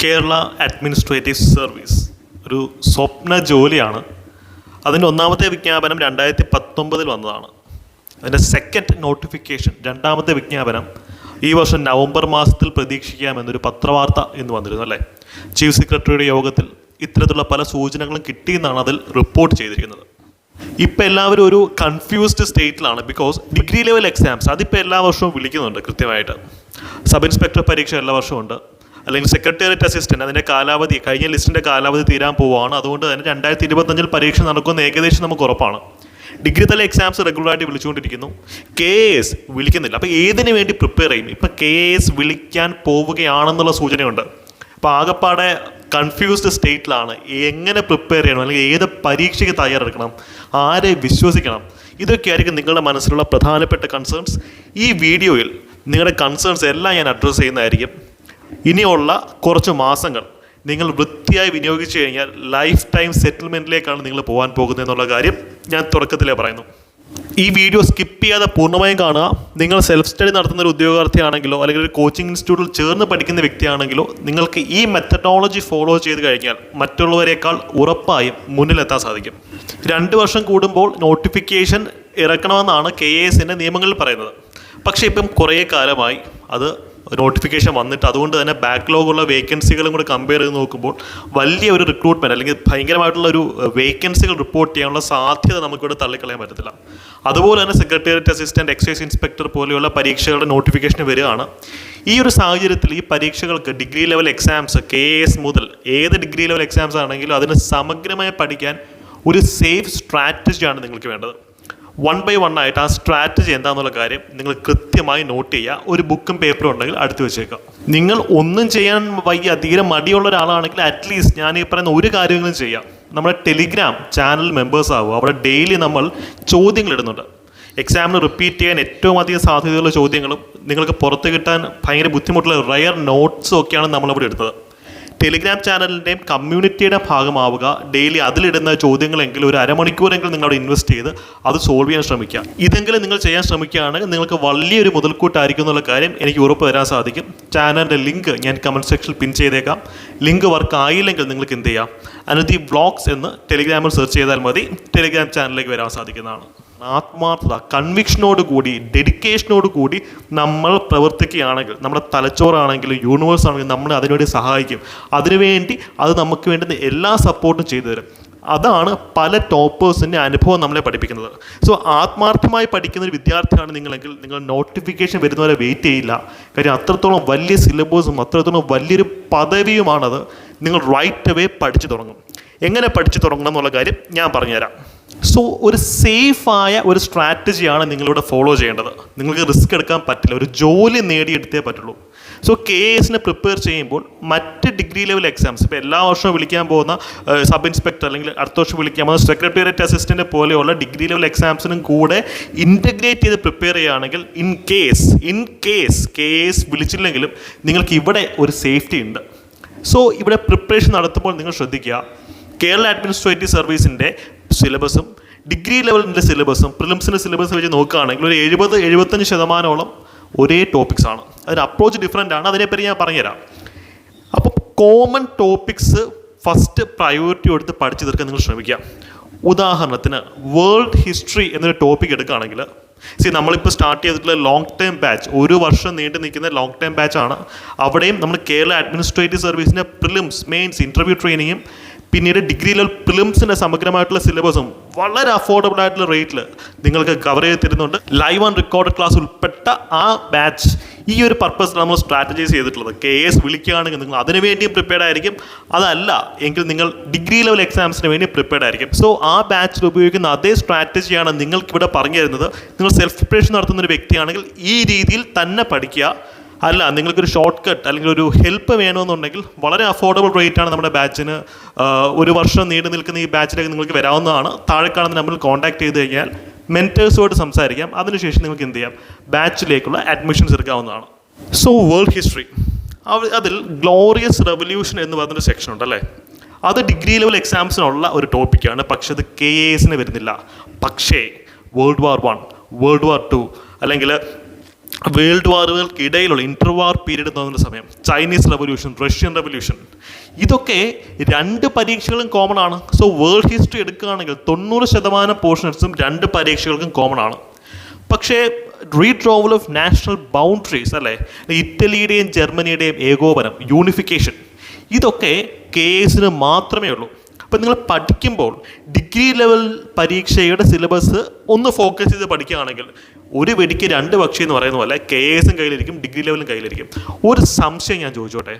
Kerala administrative service ഒരു സ്വപ്ന ജോലിയാണ്. അതിൻ്റെ ഒന്നാമത്തെ വിജ്ഞാപനം 2019 വന്നതാണ്. അതിൻ്റെ സെക്കൻഡ് നോട്ടിഫിക്കേഷൻ, രണ്ടാമത്തെ വിജ്ഞാപനം ഈ വർഷം നവംബർ മാസത്തിൽ പ്രതീക്ഷിക്കാമെന്നൊരു പത്രവാർത്ത ഇന്ന് വന്നിരുന്നു അല്ലേ. ചീഫ് സെക്രട്ടറിയുടെ യോഗത്തിൽ ഇത്തരത്തിലുള്ള പല സൂചനകളും കിട്ടിയെന്നാണ് അതിൽ റിപ്പോർട്ട് ചെയ്തിരിക്കുന്നത്. ഇപ്പം എല്ലാവരും ഒരു കൺഫ്യൂസ്ഡ് സ്റ്റേറ്റിലാണ്. ബിക്കോസ് ഡിഗ്രി ലെവൽ എക്സാംസ് അതിപ്പോൾ എല്ലാ വർഷവും വിളിക്കുന്നുണ്ട് കൃത്യമായിട്ട്. സബ് ഇൻസ്പെക്ടർ പരീക്ഷ എല്ലാ വർഷവും ഉണ്ട്, അല്ലെങ്കിൽ സെക്രട്ടേറിയറ്റ് അസിസ്റ്റൻറ്റ് അതിൻ്റെ കാലാവധി, കഴിഞ്ഞ ലിസ്റ്റിൻ്റെ കാലാവധി തീരാൻ പോവുകയാണ്. അതുകൊണ്ട് തന്നെ 2025 പരീക്ഷ നടക്കുമെന്ന് ഏകദേശം നമുക്ക് ഉറപ്പാണ്. ഡിഗ്രി തല എക്സാംസ് റെഗുലറായിട്ട് വിളിച്ചുകൊണ്ടിരിക്കുന്നു. KAS വിളിക്കുന്നില്ല. അപ്പോൾ ഏതിനു വേണ്ടി പ്രിപ്പയർ ചെയ്യും? ഇപ്പം KAS വിളിക്കാൻ പോവുകയാണെന്നുള്ള സൂചനയുണ്ട്. അപ്പോൾ ആകെപ്പാടെ കൺഫ്യൂസ്ഡ് സ്റ്റേറ്റിലാണ്. എങ്ങനെ പ്രിപ്പയർ ചെയ്യണം, അല്ലെങ്കിൽ ഏത് പരീക്ഷയ്ക്ക് തയ്യാറെടുക്കണം, ആരെ വിശ്വസിക്കണം, ഇതൊക്കെയായിരിക്കും നിങ്ങളുടെ മനസ്സിലുള്ള പ്രധാനപ്പെട്ട കൺസേൺസ്. ഈ വീഡിയോയിൽ നിങ്ങളുടെ കൺസേൺസ് എല്ലാം ഞാൻ അഡ്രസ്സ് ചെയ്യുന്നതായിരിക്കും. ഇനിയുള്ള കുറച്ച് മാസങ്ങൾ നിങ്ങൾ വൃത്തിയായി വിനിയോഗിച്ചു കഴിഞ്ഞാൽ ലൈഫ് ടൈം സെറ്റിൽമെൻറ്റിലേക്കാണ് നിങ്ങൾ പോകാൻ പോകുന്നതെന്നുള്ള കാര്യം ഞാൻ തുടക്കത്തിലേ പറയുന്നു. ഈ വീഡിയോ സ്കിപ്പ് ചെയ്യാതെ പൂർണ്ണമായും കാണുക. നിങ്ങൾ സെൽഫ് സ്റ്റഡി നടത്തുന്ന ഒരു ഉദ്യോഗാർത്ഥിയാണെങ്കിലോ അല്ലെങ്കിൽ ഒരു കോച്ചിങ് ഇൻസ്റ്റിറ്റ്യൂട്ടിൽ ചേർന്ന് പഠിക്കുന്ന വ്യക്തിയാണെങ്കിലോ നിങ്ങൾക്ക് ഈ മെത്തഡോളജി ഫോളോ ചെയ്ത് കഴിഞ്ഞാൽ മറ്റുള്ളവരെക്കാൾ ഉറപ്പായും മുന്നിലെത്താൻ സാധിക്കും. 2 വർഷം കൂടുമ്പോൾ നോട്ടിഫിക്കേഷൻ ഇറക്കണമെന്നാണ് KASൻ്റെ നിയമങ്ങളിൽ പറയുന്നത്. പക്ഷേ ഇപ്പം കുറേ കാലമായി അത് നോട്ടിഫിക്കേഷൻ വന്നിട്ട്, അതുകൊണ്ട് തന്നെ ബാക്ക്ലോഗുള്ള വേക്കൻസികളും കൂടെ കമ്പയർ ചെയ്ത് നോക്കുമ്പോൾ വലിയ ഒരു റിക്രൂട്ട്മെൻറ്റ് അല്ലെങ്കിൽ ഭയങ്കരമായിട്ടുള്ള ഒരു വേക്കൻസികൾ റിപ്പോർട്ട് ചെയ്യാനുള്ള സാധ്യത നമുക്കിവിടെ തള്ളിക്കളയാൻ പറ്റത്തില്ല. അതുപോലെ തന്നെ സെക്രട്ടേറിയറ്റ് അസിസ്റ്റൻറ്റ്, എക്സൈസ് ഇൻസ്പെക്ടർ പോലെയുള്ള പരീക്ഷകളുടെ നോട്ടിഫിക്കേഷൻ വരികയാണ്. ഈ ഒരു സാഹചര്യത്തിൽ ഈ പരീക്ഷകൾക്ക് ഡിഗ്രി ലെവൽ എക്സാംസ്, KAS മുതൽ ഏത് ഡിഗ്രി ലെവൽ എക്സാംസ് ആണെങ്കിലും അതിന് സമഗ്രമായി പഠിക്കാൻ ഒരു സേഫ് സ്ട്രാറ്റജിയാണ് നിങ്ങൾക്ക് വേണ്ടത്. 1 by 1 ആയിട്ട് ആ സ്ട്രാറ്റജി എന്താണെന്നുള്ള കാര്യം നിങ്ങൾ കൃത്യമായി നോട്ട് ചെയ്യുക. ഒരു ബുക്കും പേപ്പറും ഉണ്ടെങ്കിൽ അടുത്ത് വെച്ചേക്കുക. നിങ്ങൾ ഒന്നും ചെയ്യാൻ വയ്യ, തീരെ മടിയുള്ള ഒരാളാണെങ്കിൽ അറ്റ്ലീസ്റ്റ് ഞാൻ ഈ പറയുന്ന ഒരു കാര്യങ്ങളും ചെയ്യാം. നമ്മുടെ ടെലിഗ്രാം ചാനൽ മെമ്പേഴ്സ് ആവുക. അവിടെ ഡെയിലി നമ്മൾ ചോദ്യങ്ങൾ ഇടുന്നുണ്ട്. എക്സാമിന് റിപ്പീറ്റ് ചെയ്യാൻ ഏറ്റവും അധികം സാധ്യതയുള്ള ചോദ്യങ്ങളും നിങ്ങൾക്ക് പുറത്ത് കിട്ടാൻ ഭയങ്കര ബുദ്ധിമുട്ടുള്ള റയർ നോട്ട്സും ഒക്കെയാണ് നമ്മളവിടെ ഇടുന്നത്. ടെലിഗ്രാം ചാനലിൻ്റെയും കമ്മ്യൂണിറ്റിയുടെ ഭാഗമാവുക. ഡെയിലി അതിലിടുന്ന ചോദ്യങ്ങളെങ്കിലും ഒരു അരമണിക്കൂറെങ്കിലും നിങ്ങളവിടെ ഇൻവെസ്റ്റ് ചെയ്ത് അത് സോൾവ് ചെയ്യാൻ ശ്രമിക്കുക. ഇതെങ്കിലും നിങ്ങൾ ചെയ്യാൻ ശ്രമിക്കുകയാണെങ്കിൽ നിങ്ങൾക്ക് വലിയൊരു മുതൽക്കൂട്ടായിരിക്കും എന്നുള്ള കാര്യം എനിക്ക് ഉറപ്പ് തരാൻ സാധിക്കും. ചാനലിൻ്റെ ലിങ്ക് ഞാൻ കമൻറ്റ് സെക്ഷനിൽ പിൻ ചെയ്തേക്കാം. ലിങ്ക് വർക്ക് ആയില്ലെങ്കിൽ നിങ്ങൾക്ക് എന്ത് ചെയ്യാം, അനുദീപ് വ്ളോഗ്സ് എന്ന് ടെലിഗ്രാമിൽ സെർച്ച് ചെയ്താൽ മതി, ടെലിഗ്രാം ചാനലിലേക്ക് വരാൻ സാധിക്കുന്നതാണ്. ആത്മാർത്ഥത, കൺവിക്ഷനോട് കൂടി, ഡെഡിക്കേഷനോട് കൂടി നമ്മൾ പ്രവർത്തിക്കുകയാണെങ്കിൽ നമ്മുടെ തലച്ചോറാണെങ്കിലും യൂണിവേഴ്സ് ആണെങ്കിലും നമ്മളെ അതിനുവേണ്ടി സഹായിക്കും. അതിനുവേണ്ടി അത് നമുക്ക് വേണ്ടുന്ന എല്ലാ സപ്പോർട്ടും ചെയ്തു തരും. അതാണ് പല ടോപ്പേഴ്സിൻ്റെ അനുഭവം നമ്മളെ പഠിപ്പിക്കുന്നത്. സോ ആത്മാർത്ഥമായി പഠിക്കുന്ന ഒരു വിദ്യാർത്ഥിയാണ് നിങ്ങളെങ്കിൽ നിങ്ങൾ നോട്ടിഫിക്കേഷൻ വരുന്നവരെ വെയിറ്റ് ചെയ്യില്ല. കാര്യം അത്രത്തോളം വലിയ സിലബസും അത്രത്തോളം വലിയൊരു പദവിയുമാണത്. നിങ്ങൾ റൈറ്റ് അവേ പഠിച്ചു തുടങ്ങും. എങ്ങനെ പഠിച്ചു തുടങ്ങണം എന്നുള്ള കാര്യം ഞാൻ പറഞ്ഞുതരാം. സോ ഒരു സേഫായ ഒരു സ്ട്രാറ്റജിയാണ് നിങ്ങളിവിടെ ഫോളോ ചെയ്യേണ്ടത്. നിങ്ങൾക്ക് റിസ്ക് എടുക്കാൻ പറ്റില്ല, ഒരു ജോലി നേടിയെടുത്തേ പറ്റുള്ളൂ. സോ KASനെ പ്രിപ്പയർ ചെയ്യുമ്പോൾ മറ്റ് ഡിഗ്രി ലെവൽ എക്സാംസ്, ഇപ്പോൾ എല്ലാ വർഷവും വിളിക്കാൻ പോകുന്ന സബ് ഇൻസ്പെക്ടർ അല്ലെങ്കിൽ അടുത്ത വർഷം വിളിക്കാൻ പോകുന്ന സെക്രട്ടേറിയറ്റ് അസിസ്റ്റൻറ്റ് പോലെയുള്ള ഡിഗ്രി ലെവൽ എക്സാംസിനും കൂടെ ഇൻറ്റഗ്രേറ്റ് ചെയ്ത് പ്രിപ്പയർ ചെയ്യുകയാണെങ്കിൽ ഇൻ കേസ് KAS വിളിച്ചില്ലെങ്കിലും നിങ്ങൾക്ക് ഇവിടെ ഒരു സേഫ്റ്റി ഉണ്ട്. സോ ഇവിടെ പ്രിപ്പറേഷൻ നടത്തുമ്പോൾ നിങ്ങൾ ശ്രദ്ധിക്കുക, കേരള അഡ്മിനിസ്ട്രേറ്റീവ് സർവീസിൻ്റെ സിലബസും ഡിഗ്രി ലെവലിൻ്റെ സിലബസും പ്രിലിംസിൻ്റെ സിലബസ് വെച്ച് നോക്കുകയാണെങ്കിൽ ഒരു 70-75% ഒരേ ടോപ്പിക്സ് ആണ്. അതിന് അപ്രോച്ച് ഡിഫറെൻ്റ് ആണ്. അതിനെപ്പറ്റി ഞാൻ പറഞ്ഞുതരാം. അപ്പോൾ കോമൺ ടോപ്പിക്സ് ഫസ്റ്റ് പ്രയോറിറ്റി കൊടുത്ത് പഠിച്ചു തീർക്കാൻ നിങ്ങൾ ശ്രമിക്കുക. ഉദാഹരണത്തിന് വേൾഡ് ഹിസ്റ്ററി എന്നൊരു ടോപ്പിക് എടുക്കുകയാണെങ്കിൽ, നമ്മളിപ്പോൾ സ്റ്റാർട്ട് ചെയ്തിട്ടുള്ള ലോങ് ടൈം ബാച്ച്, 1 വർഷം നീണ്ടു നിൽക്കുന്ന ലോങ് ടൈം ബാച്ചാണ്. അവിടെയും നമ്മൾ കേരള അഡ്മിനിസ്ട്രേറ്റീവ് സർവീസിൻ്റെ പ്രിലിംസ്, മെയിൻസ്, ഇൻ്റർവ്യൂ ട്രെയിനിങ്ങും പിന്നീട് ഡിഗ്രി ലെവൽ പ്രിലിംസിൻ്റെ സമഗ്രമായിട്ടുള്ള സിലബസും വളരെ അഫോർഡബിൾ ആയിട്ടുള്ള റേറ്റിൽ നിങ്ങൾക്ക് കവർ ചെയ്ത് തരുന്നുണ്ട്. ലൈവ് ആൻഡ് റെക്കോർഡ് ക്ലാസ് ഉൾപ്പെട്ട ആ ബാച്ച് ഈ ഒരു പർപ്പസിൽ നമ്മൾ സ്ട്രാറ്റജൈസ് ചെയ്തിട്ടുള്ളത്. KAS വിളിക്കുകയാണെങ്കിൽ നിങ്ങൾ അതിനു വേണ്ടിയും പ്രിപ്പയർഡ് ആയിരിക്കും. അതല്ല എങ്കിൽ നിങ്ങൾ ഡിഗ്രി ലെവൽ എക്സാംസിന് വേണ്ടി പ്രിപ്പയർഡ് ആയിരിക്കും. സോ ആ ബാച്ചിൽ ഉപയോഗിക്കുന്ന അതേ സ്ട്രാറ്റജിയാണ് നിങ്ങൾക്കിവിടെ പറഞ്ഞു തരുന്നത്. നിങ്ങൾ സെൽഫ് പ്രിപ്പറേഷൻ നടത്തുന്ന ഒരു വ്യക്തിയാണെങ്കിൽ ഈ രീതിയിൽ തന്നെ പഠിക്കുക. അല്ല നിങ്ങൾക്കൊരു ഷോർട്ട് കട്ട് അല്ലെങ്കിൽ ഒരു ഹെൽപ്പ് വേണമെന്നുണ്ടെങ്കിൽ വളരെ അഫോർഡബിൾ റേറ്റാണ് നമ്മുടെ ബാച്ചിന്. 1 വർഷം നീണ്ടു നിൽക്കുന്ന ഈ ബാച്ചിലേക്ക് നിങ്ങൾക്ക് വരാവുന്നതാണ്. താഴെ കാണുന്ന നമ്പറിൽ കോൺടാക്ട് ചെയ്ത് കഴിഞ്ഞാൽ മെൻറ്റേഴ്സുമായിട്ട് സംസാരിക്കാം. അതിനുശേഷം നിങ്ങൾക്ക് എന്ത് ചെയ്യാം, ബാച്ചിലേക്കുള്ള അഡ്മിഷൻസ് എടുക്കാവുന്നതാണ്. സോ വേൾഡ് ഹിസ്റ്ററി, അതിൽ ഗ്ലോറിയസ് റെവല്യൂഷൻ എന്ന് പറഞ്ഞൊരു സെക്ഷൻ ഉണ്ടല്ലേ. അത് ഡിഗ്രി ലെവൽ എക്സാംസിനുള്ള ഒരു ടോപ്പിക്കാണ്. പക്ഷെ അത് KASന് വരുന്നില്ല. പക്ഷേ World War I, World War II അല്ലെങ്കിൽ വേൾഡ് വാറുകൾക്കിടയിലുള്ള ഇൻ്റർവാർ പീരീഡ് എന്ന് പറയുന്ന സമയം, ചൈനീസ് റെവല്യൂഷൻ, റഷ്യൻ റെവല്യൂഷൻ, ഇതൊക്കെ രണ്ട് പരീക്ഷകളും കോമൺ ആണ്. സോ വേൾഡ് ഹിസ്റ്ററി എടുക്കുകയാണെങ്കിൽ 90% പോർഷൻസും രണ്ട് പരീക്ഷകൾക്കും കോമൺ ആണ്. പക്ഷേ റീഡ്രോവൽ ഓഫ് നാഷണൽ ബൗണ്ടറീസ്, അല്ലേ, ഇറ്റലിയുടെയും ജർമ്മനിയുടെയും ഏകോപനം, യൂണിഫിക്കേഷൻ, ഇതൊക്കെ KS മാത്രമേ ഉള്ളൂ. അപ്പം നിങ്ങൾ പഠിക്കുമ്പോൾ ഡിഗ്രി ലെവൽ പരീക്ഷയുടെ സിലബസ് ഒന്ന് ഫോക്കസ് ചെയ്ത് പഠിക്കുകയാണെങ്കിൽ ഒരു വെടിക്ക് രണ്ട് പക്ഷി എന്ന് പറയുന്ന പോലെ KS കയ്യിലിരിക്കും, ഡിഗ്രി ലെവലും കയ്യിലിരിക്കും. ഒരു സംശയം ഞാൻ ചോദിച്ചോട്ടെ,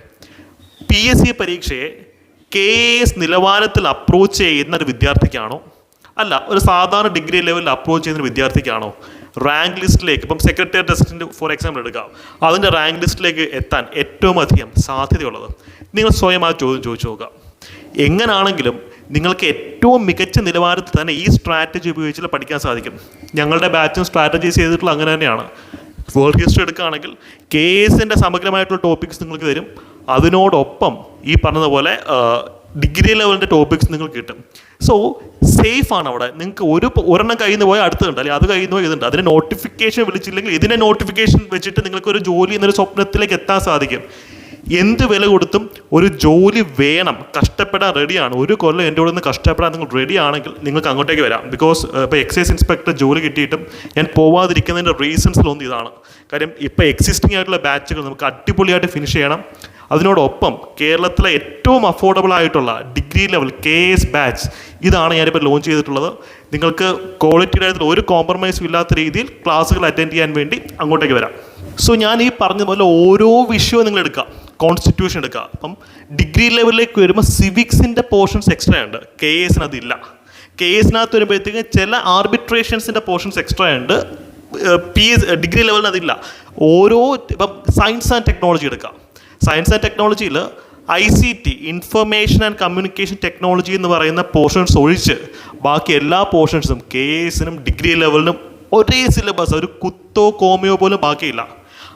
PSC പരീക്ഷയെ KS നിലവാരത്തിൽ അപ്രോച്ച് ചെയ്യുന്ന ഒരു വിദ്യാർത്ഥിക്കാണോ, അല്ല ഒരു സാധാരണ ഡിഗ്രി ലെവലിൽ അപ്രോച്ച് ചെയ്യുന്ന ഒരു വിദ്യാർത്ഥിക്കാണോ റാങ്ക് ലിസ്റ്റിലേക്ക്, ഇപ്പം സെക്രട്ടേറിയറ്റ് അസിസ്റ്റൻറ്റ് ഫോർ എക്സാമ്പിൾ എടുക്കാം, അതിൻ്റെ റാങ്ക് ലിസ്റ്റിലേക്ക് എത്താൻ ഏറ്റവും അധികം സാധ്യതയുള്ളത്? നിങ്ങൾ സ്വയം ആ ചോദ്യം ചോദിച്ചു നോക്കുക. എങ്ങനാണെങ്കിലും നിങ്ങൾക്ക് ഏറ്റവും മികച്ച നിലവാരത്തിൽ തന്നെ ഈ സ്ട്രാറ്റജി ഉപയോഗിച്ച് പഠിക്കാൻ സാധിക്കും. ഞങ്ങളുടെ ബാച്ചും സ്ട്രാറ്റജീസ് ചെയ്തിട്ടുള്ള അങ്ങനെ തന്നെയാണ്. വേൾഡ് ഹിസ്റ്ററി എടുക്കുകയാണെങ്കിൽ KSൻ്റെ സമഗ്രമായിട്ടുള്ള ടോപ്പിക്സ് നിങ്ങൾക്ക് തരും. അതിനോടൊപ്പം ഈ പറഞ്ഞതുപോലെ ഡിഗ്രി ലെവലിൻ്റെ ടോപ്പിക്സ് നിങ്ങൾക്ക് കിട്ടും. സോ സേഫാണ് അവിടെ. നിങ്ങൾക്ക് ഒരെണ്ണം കയ്യിൽ നിന്ന് പോയാൽ അടുത്തുണ്ട്, അല്ലെങ്കിൽ അത് കയ്യിൽ നിന്ന് പോയി ഇതുണ്ട്. അതിന് നോട്ടിഫിക്കേഷൻ വിളിച്ചില്ലെങ്കിൽ ഇതിൻ്റെ നോട്ടിഫിക്കേഷൻ വെച്ചിട്ട് നിങ്ങൾക്ക് ഒരു ജോലി എന്നൊരു സ്വപ്നത്തിലേക്ക് എത്താൻ സാധിക്കും. എന്ത് വില കൊടുത്തും ഒരു ജോലി വേണം, കഷ്ടപ്പെടാൻ റെഡിയാണ്. ഒരു കൊല്ലം എൻ്റെ കൂടെ നിന്ന് കഷ്ടപ്പെടാൻ നിങ്ങൾ റെഡി ആണെങ്കിൽ നിങ്ങൾക്ക് അങ്ങോട്ടേക്ക് വരാം. ബിക്കോസ് ഇപ്പോൾ എക്സൈസ് ഇൻസ്പെക്ടർ ജോലി കിട്ടിയിട്ടും ഞാൻ പോവാതിരിക്കുന്നതിൻ്റെ റീസൺസിലൊന്നും ഇതാണ്. കാര്യം ഇപ്പോൾ എക്സിസ്റ്റിംഗ് ആയിട്ടുള്ള ബാച്ചുകൾ നമുക്ക് അടിപൊളിയായിട്ട് ഫിനിഷ് ചെയ്യണം. അതിനോടൊപ്പം കേരളത്തിലെ ഏറ്റവും അഫോർഡബിൾ ആയിട്ടുള്ള ഡിഗ്രി ലെവൽ KS ബാച്ച് ഇതാണ് ഞാനിപ്പോൾ ലോഞ്ച് ചെയ്തിട്ടുള്ളത്. നിങ്ങൾക്ക് ക്വാളിറ്റിയുടെ കാര്യത്തിൽ ഒരു കോംപ്രമൈസും ഇല്ലാത്ത രീതിയിൽ ക്ലാസ്സുകൾ അറ്റൻഡ് ചെയ്യാൻ വേണ്ടി അങ്ങോട്ടേക്ക് വരാം. സോ ഞാൻ ഈ പറഞ്ഞതുപോലെ ഓരോ വിഷയവും നിങ്ങൾ എടുക്കുക, കോൺസ്റ്റിറ്റ്യൂഷൻ എടുക്കുക. അപ്പം ഡിഗ്രി ലെവലിലേക്ക് വരുമ്പോൾ സിവിക്സിൻ്റെ പോർഷൻസ് എക്സ്ട്രാ ഉണ്ട്, KSന് അതില്ല. KSനകത്ത് വരുമ്പോഴത്തേക്ക് ചില ആർബിട്രേഷൻസിൻ്റെ പോർഷൻസ് എക്സ്ട്രാ ഉണ്ട്, ഡിഗ്രി ലെവലിന് അതില്ല. ഓരോ ഇപ്പം സയൻസ് ആൻഡ് ടെക്നോളജി എടുക്കുക. സയൻസ് ആൻഡ് ടെക്നോളജിയിൽ ICT, information and communication technology എന്ന് പറയുന്ന പോർഷൻസ് ഒഴിച്ച് ബാക്കി എല്ലാ പോർഷൻസും KSനും ഡിഗ്രി ലെവലിനും ഒരേ സിലബസ്, ഒരു കുത്തോ കോമയോ പോലും ബാക്കിയില്ല.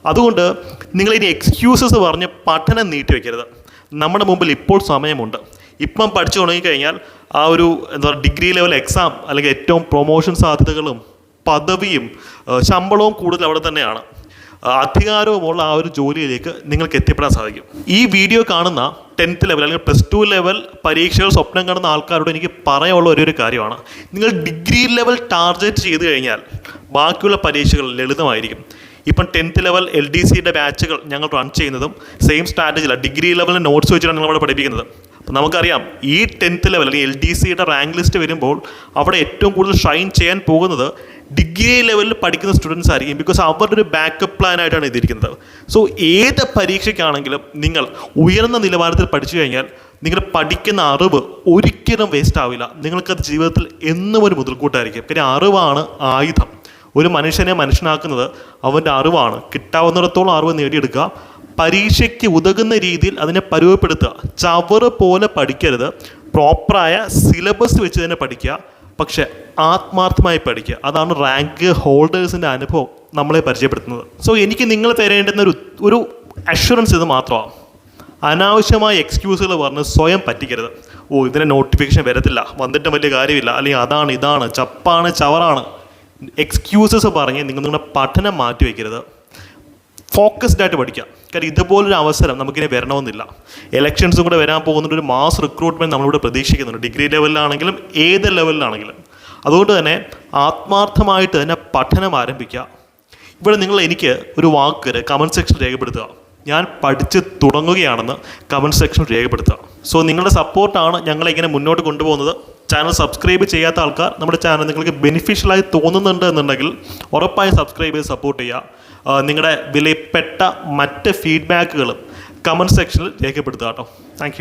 അതുകൊണ്ട് നിങ്ങളിനി എക്സ്ക്യൂസസ് പറഞ്ഞ് പഠനം നീട്ടി വയ്ക്കരുത്. നമ്മുടെ മുമ്പിൽ ഇപ്പോൾ സമയമുണ്ട്. ഇപ്പം പഠിച്ചു തുടങ്ങിക്കഴിഞ്ഞാൽ ആ ഒരു ഡിഗ്രി ലെവൽ എക്സാം അല്ലെങ്കിൽ ഏറ്റവും പ്രൊമോഷൻ സാധ്യതകളും പദവിയും ശമ്പളവും കൂടുതൽ അവിടെ തന്നെയാണ്. അധികാരവുമുള്ള ആ ഒരു ജോലിയിലേക്ക് നിങ്ങൾക്ക് എത്തിപ്പെടാൻ സാധിക്കും. ഈ വീഡിയോ കാണുന്ന 10th ലെവൽ അല്ലെങ്കിൽ +2 ലെവൽ പരീക്ഷകൾ സ്വപ്നം കാണുന്ന ആൾക്കാരോട് എനിക്ക് പറയാനുള്ള ഒരു കാര്യമാണ്, നിങ്ങൾ ഡിഗ്രി ലെവൽ ടാർഗറ്റ് ചെയ്ത് കഴിഞ്ഞാൽ ബാക്കിയുള്ള പരീക്ഷകൾ ലളിതമായിരിക്കും. ഇപ്പം 10th ലെവൽ LDCയുടെ ബാച്ചുകൾ ഞങ്ങൾ റൺ ചെയ്യുന്നതും സെയിം സ്ട്രാറ്റജിയിലാണ്. ഡിഗ്രി ലെവലിൽ നോട്ട്സ് വെച്ചിട്ടാണ് നമ്മളവിടെ പഠിപ്പിക്കുന്നത്. അപ്പം നമുക്കറിയാം ഈ 10th ലെവൽ അല്ലെങ്കിൽ LDCയുടെ റാങ്ക് ലിസ്റ്റ് വരുമ്പോൾ അവിടെ ഏറ്റവും കൂടുതൽ ഷൈൻ ചെയ്യാൻ പോകുന്നത് ഡിഗ്രി ലെവലിൽ പഠിക്കുന്ന സ്റ്റുഡൻസ് ആയിരിക്കും. ബിക്കോസ് അവരുടെ ഒരു ബാക്കപ്പ് പ്ലാനായിട്ടാണ് ഇതിരിക്കുന്നത്. സോ ഏത് പരീക്ഷയ്ക്കാണെങ്കിലും നിങ്ങൾ ഉയർന്ന നിലവാരത്തിൽ പഠിച്ചു കഴിഞ്ഞാൽ നിങ്ങൾ പഠിക്കുന്ന അറിവ് ഒരിക്കലും വേസ്റ്റ് ആവില്ല. നിങ്ങൾക്കത് ജീവിതത്തിൽ എന്നും ഒരു മുതൽക്കൂട്ടായിരിക്കും. കാര്യം അറിവാണ് ആയുധം. ഒരു മനുഷ്യനെ മനുഷ്യനാക്കുന്നത് അവൻ്റെ അറിവാണ്. കിട്ടാവുന്നിടത്തോളം അറിവ് നേടിയെടുക്കുക, പരീക്ഷയ്ക്ക് ഉതകുന്ന രീതിയിൽ അതിനെ പരുവപ്പെടുത്തുക. ചവറ് പോലെ പഠിക്കരുത്, പ്രോപ്പറായ സിലബസ് വെച്ച് തന്നെ പഠിക്കുക, പക്ഷെ ആത്മാർത്ഥമായി പഠിക്കുക. അതാണ് റാങ്ക് ഹോൾഡേഴ്സിൻ്റെ അനുഭവം നമ്മളെ പരിചയപ്പെടുത്തുന്നത്. സോ എനിക്ക് നിങ്ങൾ തരേണ്ടുന്ന ഒരു അഷുറൻസ് ഇത് മാത്രമാണ്. അനാവശ്യമായ എക്സ്ക്യൂസുകൾ പറഞ്ഞ് സ്വയം പറ്റിക്കരുത്. ഇതിന് നോട്ടിഫിക്കേഷൻ വരത്തില്ല, വന്നിട്ടും വലിയ കാര്യമില്ല, അല്ലെങ്കിൽ അതാണ് ഇതാണ്, ചപ്പാണ് ചവറാണ്, എക്സ്ക്യൂസസ് പറഞ്ഞ് നിങ്ങളുടെ പഠനം മാറ്റി വയ്ക്കരുത്. ഫോക്കസ്ഡ് ആയിട്ട് പഠിക്കാം. കാര്യം ഇതുപോലൊരു അവസരം നമുക്കിനി വരണമെന്നില്ല. ഇലക്ഷൻസും കൂടെ വരാൻ പോകുന്നൊരു ഒരു മാസ് റിക്രൂട്ട്മെൻറ്റ് നമ്മളിവിടെ പ്രതീക്ഷിക്കുന്നുണ്ട്, ഡിഗ്രി ലെവലിലാണെങ്കിലും ഏത് ലെവലിലാണെങ്കിലും. അതുകൊണ്ട് തന്നെ ആത്മാർത്ഥമായിട്ട് തന്നെ പഠനം ആരംഭിക്കുക. ഇവിടെ നിങ്ങൾ എനിക്ക് ഒരു വാക്ക് കമൻറ്റ് സെക്ഷൻ രേഖപ്പെടുത്തുക. ഞാൻ പഠിച്ച് തുടങ്ങുകയാണെന്ന് കമൻറ്റ് സെക്ഷൻ രേഖപ്പെടുത്തുക. സോ നിങ്ങളുടെ സപ്പോർട്ടാണ് ഞങ്ങളെ ഇങ്ങനെ മുന്നോട്ട് കൊണ്ടുപോകുന്നത്. ചാനൽ സബ്സ്ക്രൈബ് ചെയ്യാത്ത ആൾക്കാർ നമ്മുടെ ചാനൽ നിങ്ങൾക്ക് ബെനിഫിഷ്യലായി തോന്നുന്നുണ്ട് എന്നുണ്ടെങ്കിൽ ഉറപ്പായും സബ്സ്ക്രൈബ് ചെയ്ത് സപ്പോർട്ട് ചെയ്യുക. നിങ്ങളുടെ വിലപ്പെട്ട മറ്റ് ഫീഡ്ബാക്കുകളും കമൻറ്റ് സെക്ഷനിൽ രേഖപ്പെടുത്തുക കേട്ടോ. Thank you.